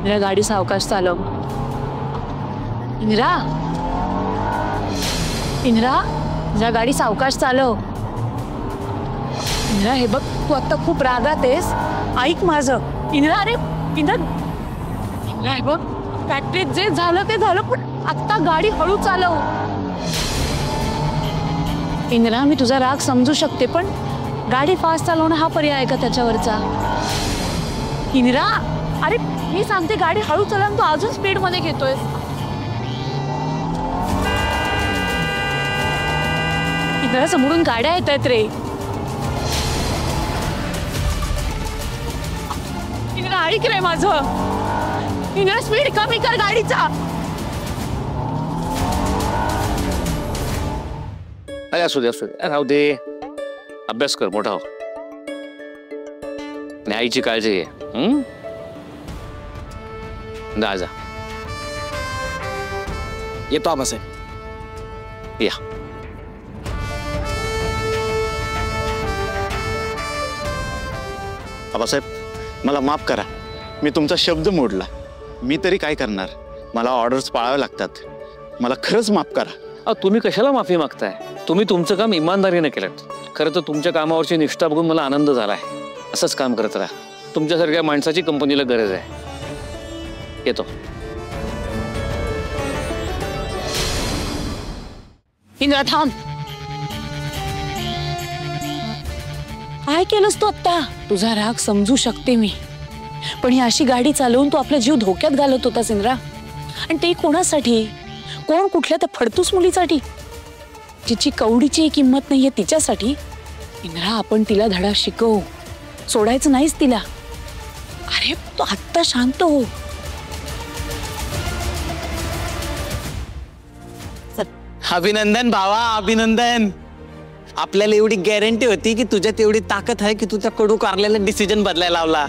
इंदिरा गाडी सावकाश चालव. इंदिरा इंदिरा इंदिरा गाडी सावकाश चालव. इंदिरा हे बघ तू आता खूप रागात आहेस. ऐक माझं इंदिरा. अरे इंदिरा इंदिरा हे बघ फॅक्टरीत जे झालं ते झालं पण आता गाडी हळू चालव. इंदिरा मी तुझा राग समजू शकते पण गाडी फास्ट चालवणं हा पर्याय आहे का त्याच्यावरचा? इंदिरा अरे मी सांगते गाडी हळू चालव. तू अजून स्पीड मध्ये घेतोय. इंदिरा समोरून गाड्या येत आहेत रे. इंदिरा ऐक रे माझं. इंदिरा स्पीड कमी कर गाडीचा. अरे असू दे राहू दे. अभ्यास कर मोठा हो. आईची काळजी घे. जा जा. येतो आबासाहेब. या. आबासाहेब मला माफ करा. मी तुमचा शब्द मोडला. मी तरी काय करणार. मला ऑर्डर्स पाळावे लागतात. मला खरंच माफ करा. तुम्ही कशाला माफी मागताय? तुम्ही तुमचं काम इमानदारीने केलं. खरं तर तुमच्या कामावरची निष्ठा बघून मला आनंद झालाय. असंच काम करत राहा. तुमच्यासारख्या माणसाची कंपनीला गरज आहे. येतो. इंदिरा थांब. काय केलंस तू आता? तुझा राग समजू शकते मी पण ही अशी गाडी चालवून तू आपला जीव धोक्यात घालत होतास इंदिरा. आणि ते कोणासाठी? कोण कुठल्या त्या फडतूस मुलीसाठी जिची कवडीची किंमत नाहीये तिच्यासाठी? इंदिरा आपण तिला धडा शिकवू. सोडायचं नाहीस तिला. अरे तू आत्ता शांत हो. अभिनंदन भावा अभिनंदन. आपल्याला एवढी गॅरंटी होती की तुझ्यात एवढी ताकद आहे की तुझ्या कडू कारलेला डिसिजन बदलायला लावला.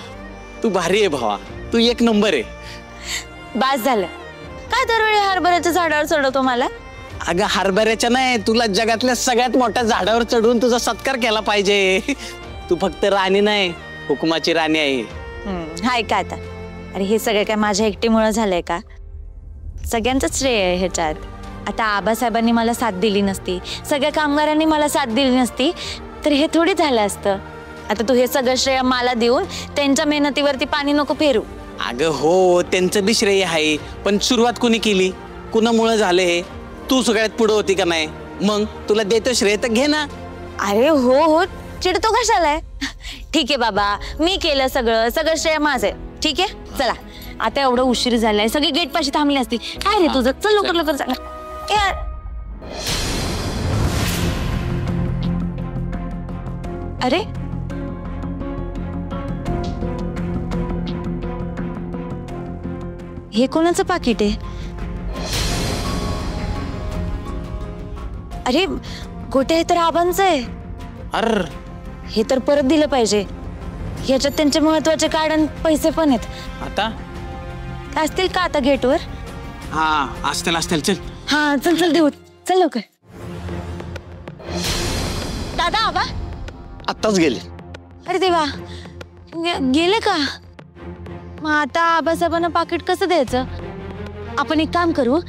तू भारी आहे भावा. तू एक नंबर आहे. बास झालं. काय दरवेळी हरभऱ्याच्या झाडावर चढवतो मला? अगं हरभऱ्याच्या नाही तुला जगातल्या सगळ्यात मोठ्या झाडावर चढवून तुझा सत्कार केला पाहिजे. तू फक्त राणी नाही हुकुमाची राणी आहे. हाय का आता? अरे हे सगळं काय माझ्या एकटीमुळे झालंय का? सगळ्यांचंच श्रेय आहे ह्याच्यात. आता आबासाहेबांनी मला साथ दिली नसती, सगळ्या कामगारांनी मला साथ दिली नसती तर हे थोडी झालं असतं. आता तू हे सगळं श्रेय मला देऊन त्यांच्या मेहनतीवरती पाणी नको फेरू. अगं हो त्यांचं बी श्रेय आहे पण सुरुवात कोणी केली? कुणामुळे झाले हे? तू सगळ्यात पुढे होती का नाही? मग तुला देतो श्रेय तर घे ना. अरे हो हो चिडतो कशाला? ठीक आहे बाबा मी केलं सगळं श्रेय माझं आहे. ठीक आहे चला आता एवढं उशीर झालाय. सगळे गेट पाशी थांबले असतील. काय रे तुझं? चल लवकर लवकर चला. यार अरे हे कोणाचं पाकिट आहे? अरे गोट्या हे तर आबांचं आहे. अर हे तर परत दिलं पाहिजे. ह्याच्यात त्यांचे महत्वाचे कार्ड आणि पैसे पण आहेत. आता असतील का आता गेटवर? हा असतील असतील. चल हा चल चल देऊ. चल लवकर. दादा आबा आत्ताच गेले. अरे देवा गेले का? मग आता आबासाहेबांना पाकिट कसं द्यायचं? आपण एक काम करू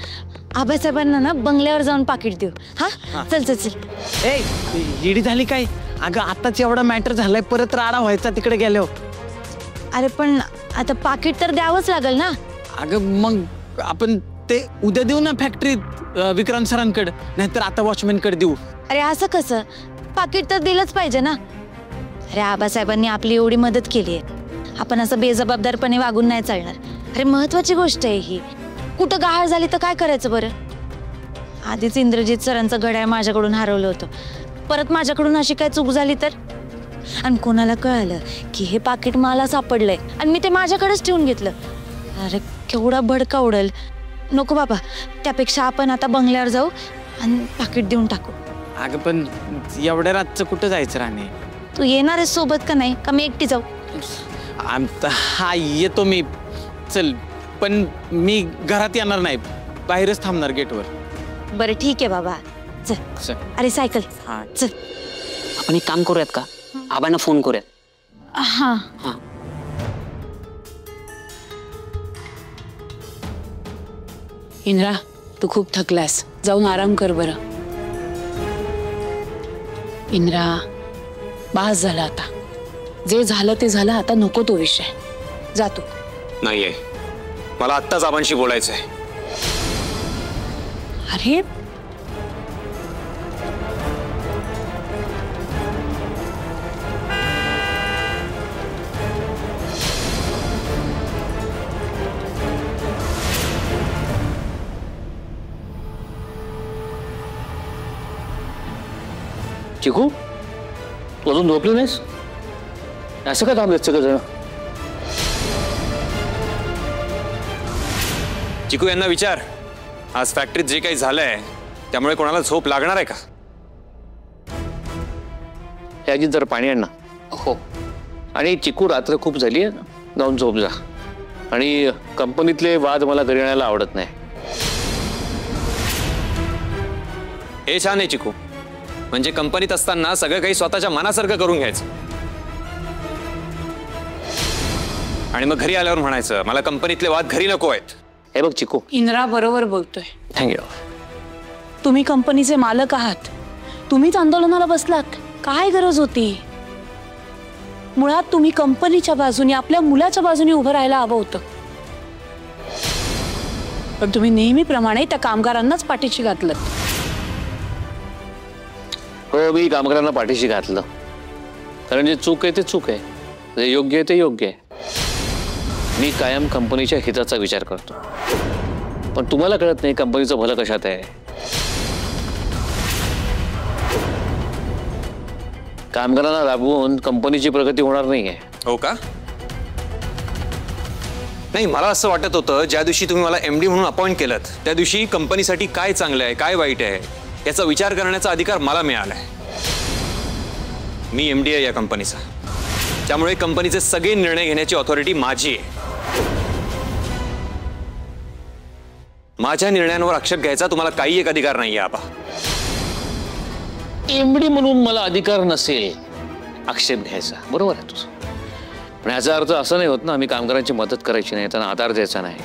आबासाहेबांना ना बंगल्यावर जाऊन पाकिट देऊ. हा चल चल चल. ए येडी झाली काय? अगं आताच एवढा मॅटर झालाय परत राडा व्हायचा तिकडे गेलो. अरे पण आता पाकिट तर द्यावंच लागेल ना. अगं मग आपण ते उद्या देऊ ना फॅक्टरीत विक्रांत सरांकडे. नाहीतर आता वॉचमॅनकडे देऊ. अरे असं कसं? पाकिट तर दिलंच पाहिजे ना. अरे आबासाहेबांनी आपली एवढी मदत केली आहे. आपण असं बेजबाबदारपणे वागून नाही चालणार. अरे महत्वाची गोष्ट आहे ही. कुठं गहाळ झाली तर काय करायचं बरं? आधीच इंद्रजित सरांचं घड्याळ माझ्याकडून हरवलं होतं. परत माझ्याकडून अशी काय चूक झाली तर? आणि कोणाला कळालं की हे पाकिट मला सापडलंय आणि मी ते माझ्याकडेच ठेवून घेतलं. अरे केवढा भडका उडल. नको बाबा त्यापेक्षा आपण आता बंगल्यावर जाऊ आणि पाकिट देऊन टाकू. अगं पण एवढ्या रातचं कुठं जायचं राणे? तू येणार आहेस सोबत का नाही? का मी एकटी जाऊ? हा येतो मी. चल पण मी घरात येणार नाही. बाहेरच थांबणार गेटवर. बरं ठीक आहे बाबा चल. अरे सायकल. हा चल. आपण एक काम करूयात का? आबांना फोन करूयात. हा हा इंद्रा, तू खूप थकलास, जाऊन आराम कर बरं. इंद्रा, बास झाला आता. जे झालं ते झालं, आता नको तो विषय. जा तू. नाहीये, मला आत्ताच आबांशी बोलायचंय. अरे चिकू, तू अजून झोपली नाहीस? असं काय थांबलेत सगळं जण? चिकू यांना विचार, आज फॅक्टरीत जे काही झालंय त्यामुळे कोणाला झोप लागणार आहे का? हे अजित जरा पाणी आण ना. हो. आणि चिकू, रात्र खूप झाली आहे, जाऊन झोप जा. आणि कंपनीतले वाद मला घरी आणायला आवडत नाही. हे छान आहे चिकू, म्हणजे कंपनीत असताना सगळं काही स्वतःच्या मनासारखं करून घ्यायचं आणि मग घरी आल्यावर म्हणायचं मला कंपनीतले वाद घरी नको आहेत. हे बघ चिकू, इंद्रा बरोबर बोलतोय. थँक्यू. तुम्ही कंपनीचे मालक आहात, तुम्हीच आंदोलनाला बसलात. काय गरज होती? मुळात तुम्ही कंपनीच्या बाजूने, आपल्या मुलाच्या बाजूने उभं राहायला हवं होतं. पण तुम्ही नेहमीप्रमाणे त्या कामगारांनाच पाठीशी घातलं. हो, मी कामगारांना पाठीशी घातलं, कारण जे चूक आहे ते चूक आहे, जे योग्य आहे ते योग्य आहे. मी कायम कंपनीच्या हिताचा विचार करतो. पण तुम्हाला कळत नाही कंपनीचं भलं कशात आहे. कामगारांना राबवून कंपनीची प्रगती होणार नाहीये. हो का? नाही, मला असं वाटत होतं ज्या दिवशी तुम्ही मला MD म्हणून अपॉइंट केलं त्या दिवशी कंपनीसाठी काय चांगलं आहे काय वाईट आहे याचा विचार करण्याचा अधिकार मला मिळालाय. मी MD आहे या कंपनीचा, त्यामुळे कंपनीचे सगळे निर्णय घेण्याची ऑथॉरिटी माझी आहे. माझ्या निर्णयांवर आक्षेप घ्यायचा तुम्हाला काही एक अधिकार नाहीये आबा. MD म्हणून मला अधिकार नसेल आक्षेप घ्यायचा, बरोबर आहे तुझं. पण याचा अर्थ असं नाही होत ना आम्ही कामगारांची मदत करायची नाही, त्यांना आधार द्यायचा नाही.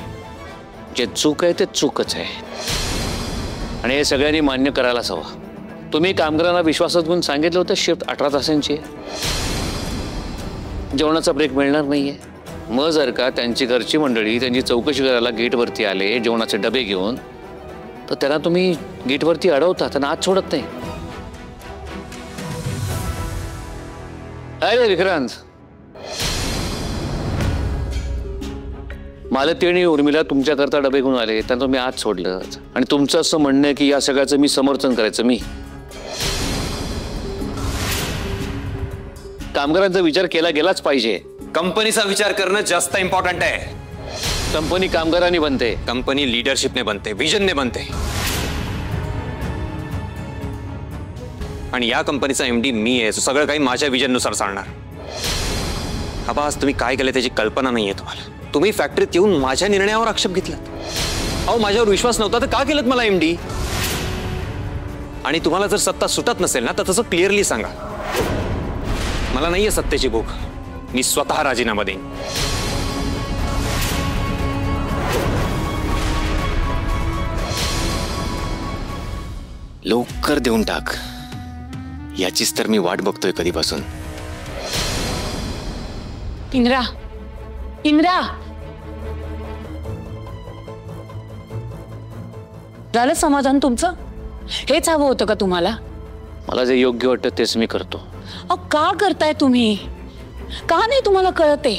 जे चूक आहे ते चूकच आहे आणि हे सगळ्यांनी मान्य करायलाच हवं. तुम्ही कामगारांना विश्वासात घेऊन सांगितलं होतं शिफ्ट 18 तासांची आहे, जेवणाचा ब्रेक मिळणार नाहीये. मग जर का त्यांची घरची मंडळी त्यांची चौकशी करायला गेटवरती आले जेवणाचे डबे घेऊन, तर त्यांना तुम्ही गेटवरती अडवता, त्यांना आत सोडत नाही. अरे विक्रांत, मालती आणि उर्मिला तुमच्याकरता डबे घेऊन आले, त्यांना तुम्ही आत सोडलं आणि तुमचं असं म्हणणं आहे की या सगळ्याचं मी समर्थन करायचं. मी कामगारांचा विचार केला गेलाच पाहिजे. कंपनीचा विचार करणं जास्त इम्पॉर्टंट आहे. कंपनी कामगारांनी बनते, कंपनी लीडरशिपने बनते, विजनने बनते. आणि या कंपनीचा MD मी आहे, सगळं काही माझ्या विजननुसार चालणार. आबा, आज तुम्ही काय केलं त्याची कल्पना नाहीये तुम्हाला. तुम्ही फॅक्टरीत येऊन माझ्या निर्णयावर आक्षेप घेतलात. अहो, माझ्यावर विश्वास नव्हता तर का केलं मला MD? आणि तुम्हाला जर सत्ता सुटत नसेल ना तर तसं क्लिअरली सांगा. मला नाहीये सत्तेची भूक, मी स्वतः राजीनामा देईन. लवकर देऊन टाक, याचीच तर मी वाट बघतोय कधीपासून. इंद्रा, इंद्रा, झालं समाधान तुमचं? हेच हवं होतं का तुम्हाला? मला जे योग्य वाटतं तेच मी करतो. अहो, का करताय तुम्ही? का नाही तुम्हाला कळते?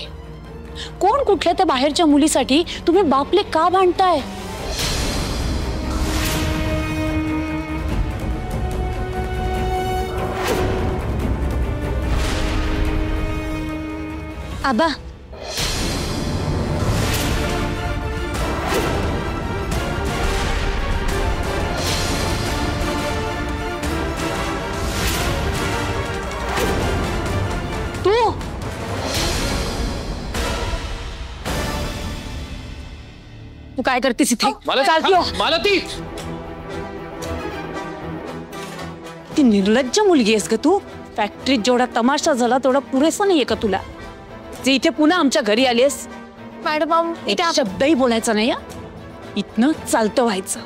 कोण कुठल्या त्या बाहेरच्या मुलीसाठी तुम्ही बापले का भांडताय? आबा, तू काय करतेस इथे? मालती, ती निर्लज्ज मुलगी आहेस ग तू. फॅक्टरीत जेवढा तमाशा झाला तेवढा पुरेसा नाहीये का तुला? जे इथे पुन्हा आमच्या घरी आलीस, मॅडम एक शब्दही बोलायचा नाही. इथनं चालतं व्हायचं.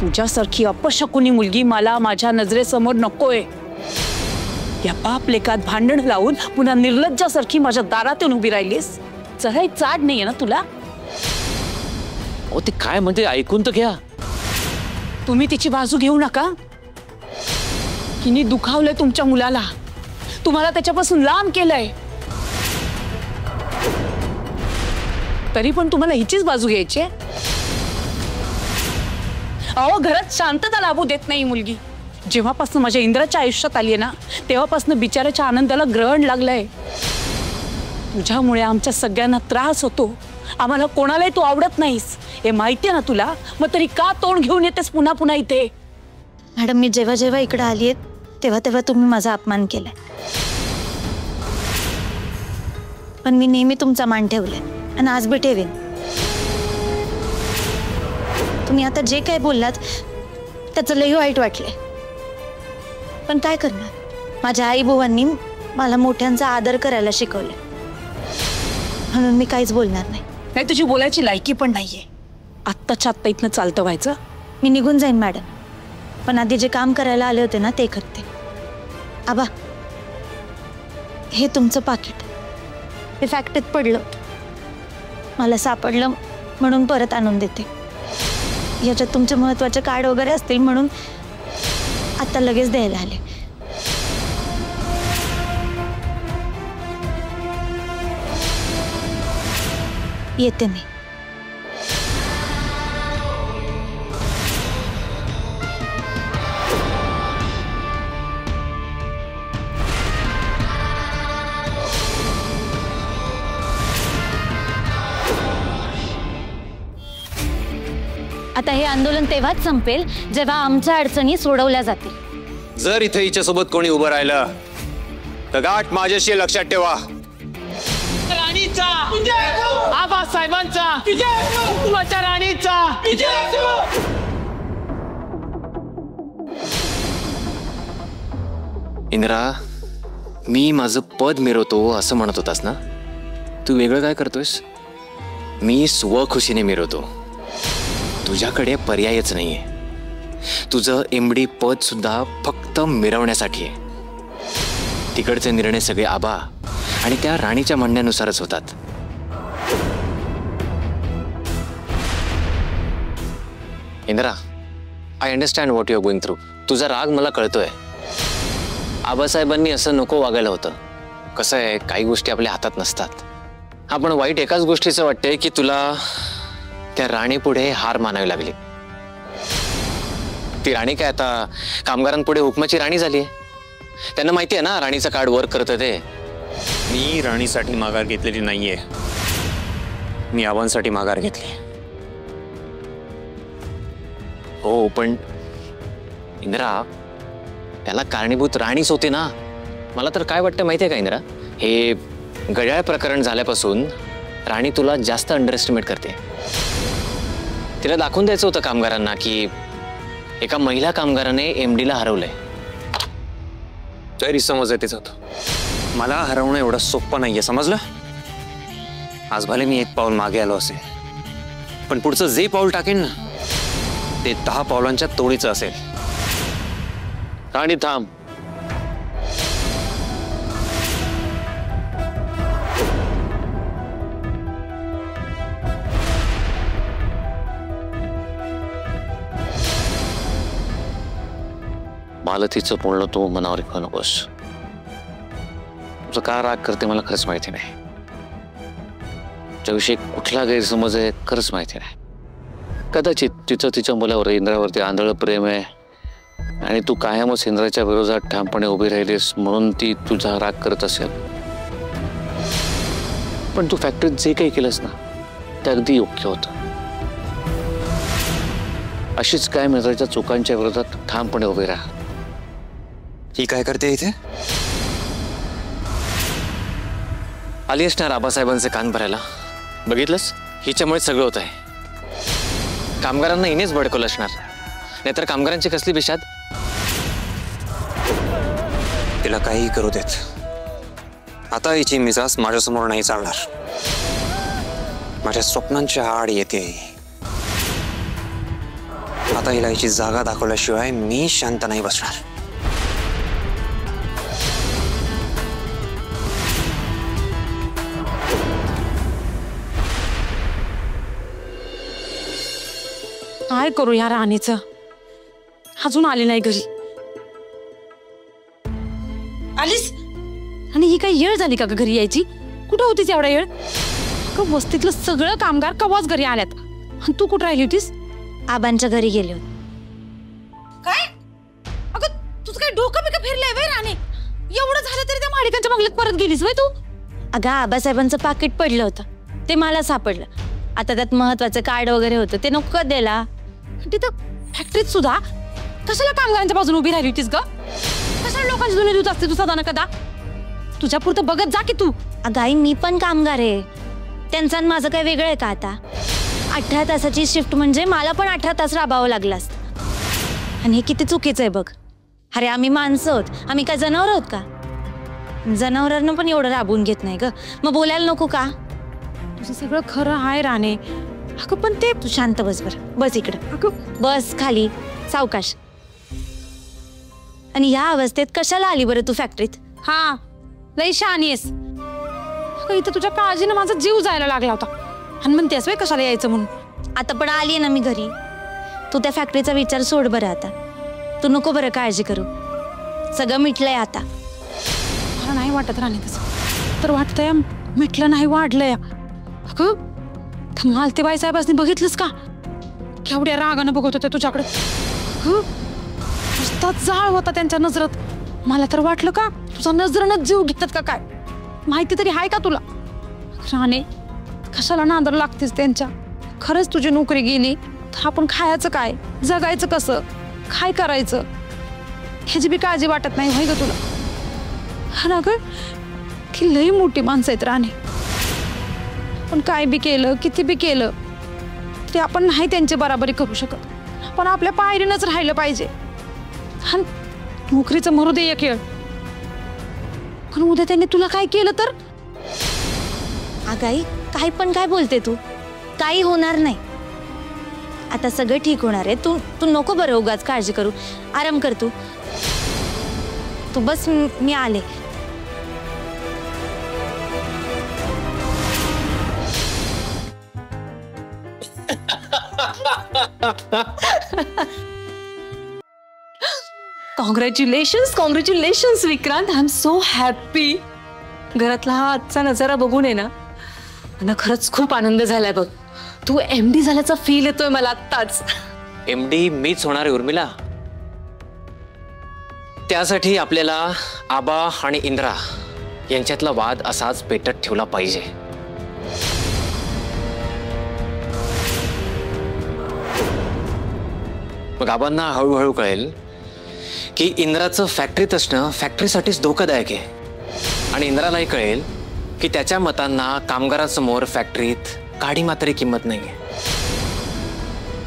तुझ्यासारखी अपशकुनी मुलगी मला माझ्या नजरेसमोर नकोय. या बाप लेकात भांडण लावून पुन्हा निर्लज्जासारखी माझ्या दारात येऊन उभी राहिलीस. चढाई चाड नाहीये ना तुला? ओ ते काय म्हणते ऐकून तर घ्या. तुम्ही तिची बाजू घेऊ नका. तिने दुखावलंय तुमच्या मुलाला, तुम्हाला त्याच्यापासून लांब केलंय. तरी पण तुम्हाला हिचीच बाजू घ्यायची आहे. अहो, घरात शांतता लाभू देत नाही मुलगी. जेव्हापासून माझ्या इंद्राच्या आयुष्यात आली आहे ना, तेव्हापासून बिचाऱ्याच्या आनंदाला ग्रहण लागलंय. तुझ्यामुळे आमच्या सगळ्यांना त्रास होतो. आम्हाला कोणालाही तू आवडत नाहीस हे माहितीये ना तुला. मग तरी का तोंड घेऊन येतेस पुन्हा पुन्हा इथे? मॅडम, मी जेव्हा जेव्हा इकडे आली आहे तेव्हा तेव्हा तुम्ही माझा अपमान केलाय, पण मी नेहमी तुमचा मान ठेवलाय आणि आज बी ठेवेन. तुम्ही आता जे काय बोललात त्याचं लई वाईट वाटलंय, पण काय करणार, माझ्या आई बुवांनी मला मोठ्यांचा आदर करायला शिकवलंय, म्हणून मी काहीच बोलणार नाही. नाही, तुझी बोलायची लायकी पण नाहीये. आत्ताच्या आत्ता इथनं चालतं व्हायचं. मी निघून जाईन मॅडम, पण आधी जे काम करायला आले होते ना ते करते. आबा, हे तुमचं पाकिट हे फॅक्टरीत पडलं, मला सापडलं म्हणून परत आणून देते. याच्यात तुमचे महत्त्वाचे कार्ड वगैरे असतील म्हणून आता लगेच द्यायला आले. येते मी. आता हे आंदोलन तेव्हाच संपेल जेव्हा आमच्या अडचणी सोडवल्या जातील. जर इथे हिच्यासोबत कोणी उभं राहिलं तर गाठ माझ्याशी, लक्षात ठेवा. राणीचा आबासाहेबांचा माझ्या राणीचा. इंदिरा, मी माझं पद मिरवतो असं म्हणत होतास ना? तू वेगळं काय करतोयस? मी स्वखुशीने मिरवतो. तुझ्याकडे पर्यायच नाहीये. तुझं MD पद सुद्धा फक्त मिरवण्यासाठी आहे. तिकडचे निर्णय सगळे आबा आणि त्या राणीच्या म्हणण्यानुसारच होतात. Indira, I understand what you are going through. तुझा राग मला कळतोय. आबासाहेबांनी असं नको वागायला होतं. कसं आहे, काही गोष्टी आपल्या हातात नसतात. आपण वाईट एकाच गोष्टीचं वाटतंय की तुला त्या राणी पुढे हार मानावी लागली. ती राणी काय आता कामगारांपुढे हुकमाची राणी झाली आहे. त्यांना माहिती आहे ना राणीचं कार्ड वर्क करतं ते. मी राणीसाठी माघार घेतलेली नाहीये, मी आबांसाठी माघार घेतली. हो, पण इंदिरा, त्याला कारणीभूत राणीच होती ना. मला तर काय वाटतं माहितीये का इंदिरा, हे घड्याळ प्रकरण झाल्यापासून राणी तुला जास्त अंडर एस्टिमेट करते. तिला दाखवून द्यायचं होतं कामगारांना की एका महिला कामगाराने MDला हरवलंय. गैरसमज आहे तिचा. मला हरवणं एवढं सोपं नाहीये, समजलं? आज भले मी एक पाऊल मागे आलो असेल, पण पुढचं जे पाऊल टाकेन ना ते 10 पावलांच्या तोडीचं असेल. राणी थांब. मला तिचं बोलणं तू मनावर घेऊ नकोस. तुझं का राग करते मला खरंच माहिती नाही. त्याविषयी कुठला गैरसमज आहे खरंच माहिती नाही. कदाचित तिचं तिच्या मुलावर, इंद्रावरती आंधळ प्रेम आहे आणि तू कायमच इंद्राच्या विरोधात ठामपणे उभी राहिलीस म्हणून ती तुझा राग करत असेल. पण तू फॅक्टरीत जे काही केलंस ना ते अगदी योग्य होतं. अशीच काय इंद्राच्या चुकांच्या विरोधात ठामपणे उभी राहा. ही काय करते इथे? आली असणार आबासाहेबांचे कान भरायला. बघितलंस, हिच्यामुळे सगळं होत आहे. कामगारांना हिनेच भडकवलं असणार, नाहीतर कामगारांची कसली बिशाद. तिला काहीही करू देत, आता हिची मिजाज माझ्यासमोर नाही चालणार. माझ्या स्वप्नांच्या आड येते. आता हिला हिची जागा दाखवल्याशिवाय मी शांत नाही बसणार. काय करू या राणीचं, अजून आली नाही घरी. आलीस? आणि ही काही येळ झाली का ग घरी यायची? कुठं होतीस एवढा येळ? वस्तीतलं सगळं कामगार कवाच घरी आल्यात आणि तू कुठं राहिली होतीस? आबांच्या घरी गेले होते. काय? अगं तुझं काय डोकं बिकं फिरलंय वय राणे? एवढं झालं तरी त्या माडिकांच्या बंगल्यात परत गेलीस वय तू? अगं आबासाहेबांचं पाकिट पडलं होतं, ते मला सापडलं. आता त्यात महत्वाचं कार्ड वगैरे होतं, ते नको द्यायला. तिथं फॅक्टरीत सुद्धा कशाला कामगारांच्या बाजूने उभी राहिली होतीस ग? कशाला लोकांची जुने दूध असते तू सदा ना कदा? तुझ्या पुरतं बघत जा की तू. अगं आई, मी पण कामगार आहे. त्यांचं आणि माझं काय वेगळं आहे का आता? 18 तासाची शिफ्ट म्हणजे मला पण 18 तास राबावं लागलं असतं. आणि हे किती चुकीचं आहे बघ. अरे आम्ही माणसं आहोत, आम्ही काय जनावर आहोत का? जनावरांना पण एवढं राबवून घेत नाही ग, मग बोलायला नको का? तुझं सगळं खरं आहे राणे. अगं पण ते तू शांत बस बरं, बस इकडं. अगं बस खाली, सावकाश. आणि या अवस्थेत कशाला आली बरं तू फॅक्टरीत? हा लई शहाणी आहेस. अगं इथं तुझ्या काळजीनं माझा जीव जायला लागला होता आणि म्हणतेस वय कशाला यायचं म्हणून. आता पण आली आहे ना मी घरी. तू त्या फॅक्टरीचा विचार सोड बरं आता. तू नको बरं काळजी करू, सगळं मिटलंय आता. मला नाही वाटत राणे तसं. तर वाटतंय मिटलं नाही, वाढलंय. अगं मालतेबाई साहेबांनी बघितलंस का केवढ्या रागानं बघत होत्या तुझ्याकडे? नुसता जाळ होता त्यांच्या नजरात. मला तर वाटलं का तुझा नजरेनंच जीव घेतात का काय? माहिती तरी आहे का तुला? राणे कशाला नांदर लागतेस त्यांच्या? खरंच तुझी नोकरी गेली तर आपण खायचं काय, जगायचं कसं, काय करायचं ह्याची बी काळजी वाटत नाही होय ग तुला? हा ना ग, की लई मोठी माणसं आहेत राणे. पण काय बी केलं, किती बी केलं तरी आपण नाही त्यांची बराबरी करू शकत. आपण आपल्या पायरीनच राहिलं पाहिजे. हा नोकरीचं मरू दे एक वेळ, पण उद्या त्यांनी तुला काय केलं तर? आगाई काही पण काय बोलते तू? काही होणार नाही. आता सगळं ठीक होणार आहे. तू तू नको बरं उगाच काळजी करू. आराम कर तू. तू बस, मी आले. Congratulations, congratulations Vikrant. I am so happy. घरातला हा आजचा नजारा बघून आहे ना, मला खरंच खूप आनंद झालाय बघ. तू MD झाल्याचा फील येतोय मला आत्ताच. MD मीच होणार आहे उर्मिला. त्यासाठी आपल्याला आबा आणि इंद्रा यांच्यातला वाद असाच पेटत ठेवला पाहिजे. मग आबांना हळूहळू कळेल की इंद्राचं फॅक्टरीत असणं फॅक्टरीसाठीच धोकादायक आहे, आणि इंद्रालाही कळेल की त्याच्या मतांना कामगारांसमोर फॅक्टरीत काडी मात्र किंमत नाहीये.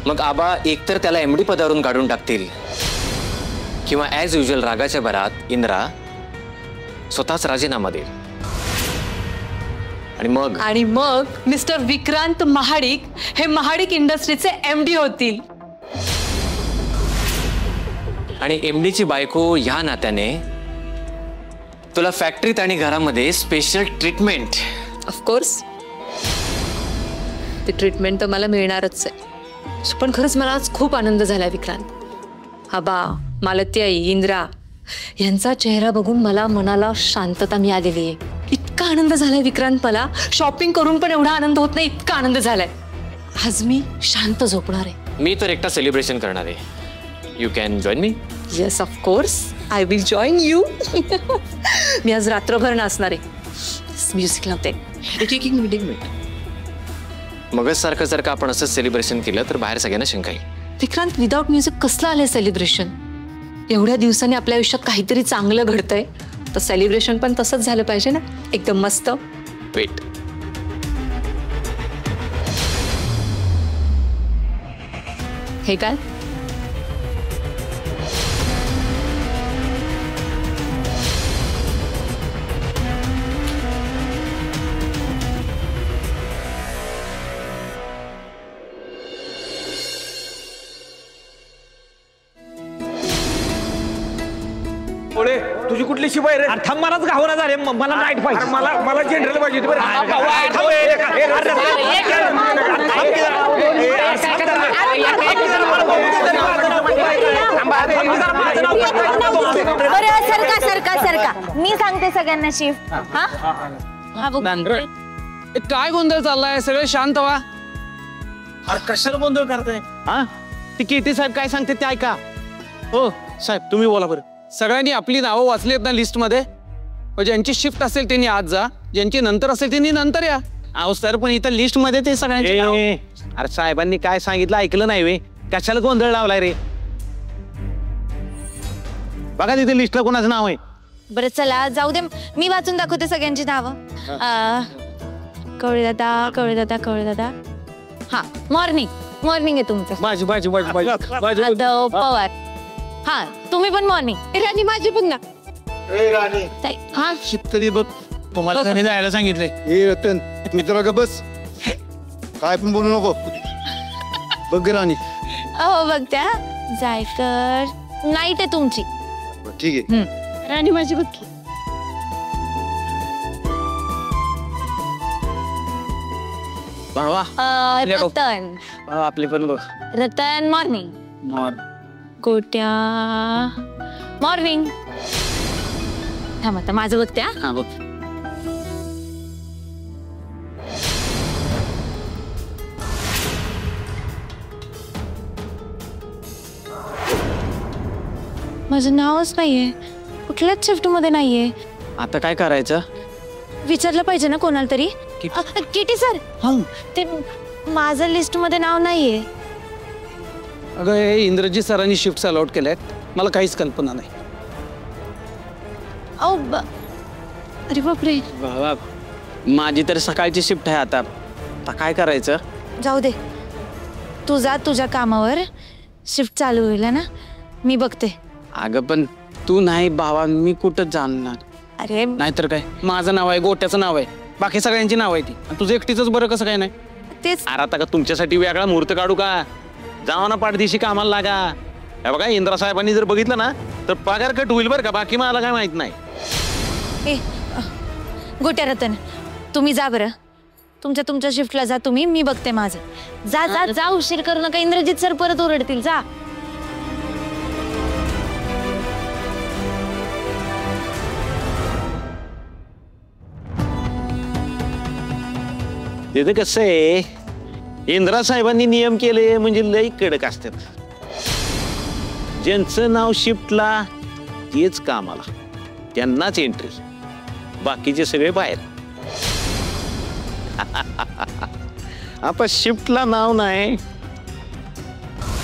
मग आबा एकतर त्याला MD पदावरून काढून टाकतील, किंवा ॲज युजल रागाच्या भरात इंद्रा स्वतःच राजीनामा देईल. आणि मग मिस्टर विक्रांत महाडिक हे महाडिक इंडस्ट्रीचे MD होतील. आणि MDची बायको ह्या नात्याने तुला फॅक्टरीत आणि घरामध्ये स्पेशल ट्रीटमेंट. ऑफकोर्स ते ट्रीटमेंट तर मला मिळणारच आहे. पण खरंच मला आज खूप आनंद झाला विक्रांत. आबा, मालती आई, इंद्रा यांचा चेहरा बघून मला मनाला शांतता मिळालेली आहे. इतका आनंद झालाय विक्रांत, मला शॉपिंग करून पण एवढा आनंद होत नाही, इतका आनंद झालाय. आज मी शांत झोपणार आहे. मी तर एकटा सेलिब्रेशन करणार आहे. You can join me. Yes of course, I will join you. मी आज रात्रभर नाचणार आहे. म्युझिक लावते. मगच सारखं जर का आपण असंच सेलिब्रेशन केलं तर बाहेर सगळ्यांना शंका येईल. विक्रांत, विदाउट म्युझिक कसलं आलंय सेलिब्रेशन? एवढ्या दिवसांनी आपल्या आयुष्यात काहीतरी चांगलं घडतंय तर सेलिब्रेशन पण तसंच झालं पाहिजे ना, एकदम मस्त. वेट, हे काय? तुझी कुठली शिवाय रे? थांब, मलाच घावना झाले, मला नाईट पाहिजे. मला जनरल पाहिजे. सरका सरका सरका, मी सांगते सगळ्यांना शिफ्ट. काय गोंधळ चाललाय? सगळे शांत व्हा. कशाला गोंधळ करताय? हा, ती कीर्ती साहेब काय सांगते ते ऐका. हो साहेब, तुम्ही बोला बरं. सगळ्यांनी आपली नावं वाचली आहेत ना लिस्ट मध्ये? ज्यांची शिफ्ट असेल त्यांनी आज जा, ज्यांची नंतर असेल त्यांनी नंतर या. अहो सर, पण इथं लिस्ट मध्ये ते सगळ्यांचे अरे साहेबांनी काय सांगितलं ऐकलं नाही वे? कशाला गोंधळ लावलाय रे? बघा तिथे लिस्टला कोणाचं नाव आहे. बरं चला जाऊ दे, मी वाचून दाखवते सगळ्यांची नावं. कवळे दादा. हा, मॉर्निंग आहे तुमचं. माझी जाधव पवार. हा, तुम्ही पण मॉर्निंग. राणी माझी पण ना. हा, तरी बघ, तुम्हाला त्याने जायला सांगितलंय. हे रतन मित्र का बस, काय पण बोलू नको. बघ राणी. हो बघत्या जायकर. नाईट आहे तुमची. ठीक आहे. राणी माझी बघ. भावा रतन. आपले पण बघ. रतन मॉर्निंग. गोट्या मॉर्निंग. थांब आता माझं बघत्या. हा बघ. माझं नावच नाहीये, कुठल्याच शिफ्ट मध्ये नाहीये. आता काय करायचं? विचारलं पाहिजे ना कोणाला तरी. किटी सर, ते माझं लिस्ट मध्ये नाव नाहीये. अगं हे इंद्रजीत सरांनी शिफ्ट अलॉट केल्यात, मला काहीच कल्पना नाही. अरे बापरे. बाबा, माझी तर सकाळची शिफ्ट आहे आता काय करायचं? जाऊ दे, तू जा तुझ्या कामावर. शिफ्ट चालू होईल ना, मी बघते. अगं पण तू नाही भावा, मी कुठं जाणणार? अरे नाहीतर काय, माझं नाव आहे, गोट्याचं नाव आहे, बाकी सगळ्यांची नाव आहे ती. तुझं एकटीच बरं कसं काय नाही? तेच. अरे आता का तुमच्यासाठी वेगळा मुहूर्त काढू का? जावा ना पाठदिशी कामाला लागा. हे बघा, इंद्रा साहेबांनी जर बघितलं ना तर पगार कट होईल बरं का, बाकी मला काय माहित नाही. गोट्या रतन, तुम्ही जा बरं. तुमच्या शिफ्टला जा तुम्ही, मी बघते माझं. जा जा जा, उशीर करू नका. इंद्रजित सर परत ओरडतील. जा. तिथे कसं आहे, इंद्रा साहेबांनी नियम केले म्हणजे लई कडक असतात. ज्यांचं नाव शिफ्टला तेच कामाला, त्यांनाच एंट्री, बाकीचे सगळे बाहेर. आपण शिफ्टला नाव नाही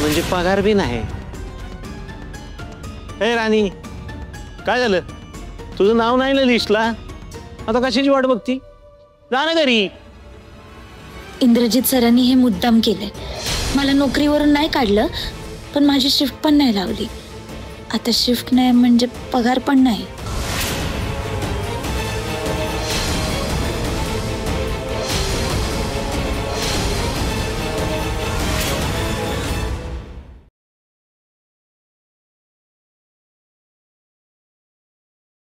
म्हणजे पगार बी नाही. हे राणी, काय झालं? तुझं नाव नाही ना लिस्टला, आता कशाची वाट बघती? जा ना घरी. इंद्रजित सरांनी हे मुद्दाम केलंय. मला नोकरीवरून नाही काढलं, पण माझी शिफ्ट पण नाही लावली. आता शिफ्ट नाही म्हणजे पगार पण नाही.